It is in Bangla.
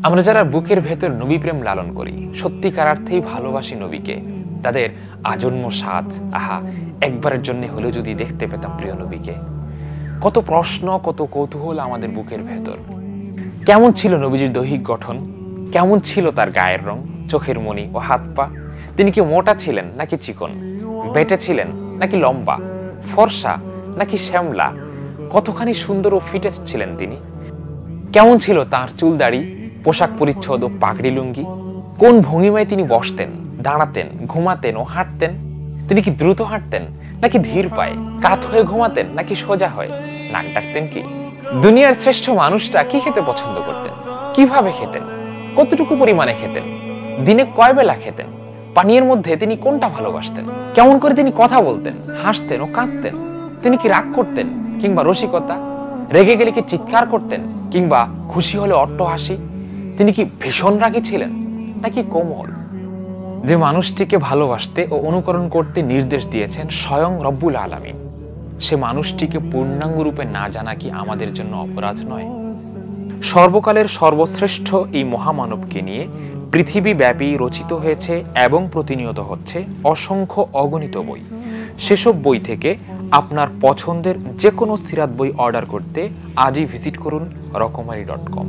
আমরা যারা বুকের ভেতর নবী প্রেম লালন করি, সত্যিকার অর্থেই ভালোবাসি নবীকে, তাদের আজন্ম সাধ, আহা একবারের জন্য হলেও যদি দেখতে পেতাম প্রিয় নবীকে। কত প্রশ্ন, কত কৌতূহল আমাদের বুকের ভেতর। কেমন ছিল নবীজির দৈহিক গঠন, কেমন ছিল তার গায়ের রং, চোখের মনি ও হাত পা, তিনি কি মোটা ছিলেন নাকি চিকন, বেটে ছিলেন নাকি লম্বা, ফর্সা নাকি শ্যামলা, কতখানি সুন্দর ও ফিটেস্ট ছিলেন তিনি, কেমন ছিল তার চুল দাড়ি, পোশাক পরিচ্ছদ ও পাগড়ি লুঙ্গি, কোন ভঙ্গিমায় তিনি বসতেন, দাঁড়াতেন, ঘুমাতেন ও হাঁটতেন, তিনি কি দ্রুত হাঁটতেন নাকি ধীর পায়ে, কাত হয়ে ঘুমাতেন নাকি সোজা হয়ে, নাক ডাকতেন কি, দুনিয়ার শ্রেষ্ঠ মানুষটা কি খেতে পছন্দ করতেন, কিভাবে খেতেন, কতটুকু পরিমাণে খেতেন, দিনে কয় বেলা খেতেন, পানীয়ের মধ্যে তিনি কোনটা ভালোবাসতেন, কেমন করে তিনি কথা বলতেন, হাসতেন ও কাঁদতেন, তিনি কি রাগ করতেন কিংবা রসিকতা, রেগে গেলে কি চিৎকার করতেন কিংবা খুশি হলে অট্টহাসি, তিনি কি ভীষণ রাগী ছিলেন নাকি কোমল। যে মানুষটিকে ভালোবাসতে ও অনুকরণ করতে নির্দেশ দিয়েছেন স্বয়ং রব্বুল আলামিন, সে মানুষটিকে পূর্ণাঙ্গ রূপে না জানা কি আমাদের জন্য অপরাধ নয়? সর্বকালের সর্বশ্রেষ্ঠ এই মহামানবকে নিয়ে পৃথিবীব্যাপী রচিত হয়েছে এবং প্রতিনিয়ত হচ্ছে অসংখ্য অগণিত বই। সেসব বই থেকে আপনার পছন্দের যে কোনো সিরাত বই অর্ডার করতে আজই ভিজিট করুন রকমারি.com।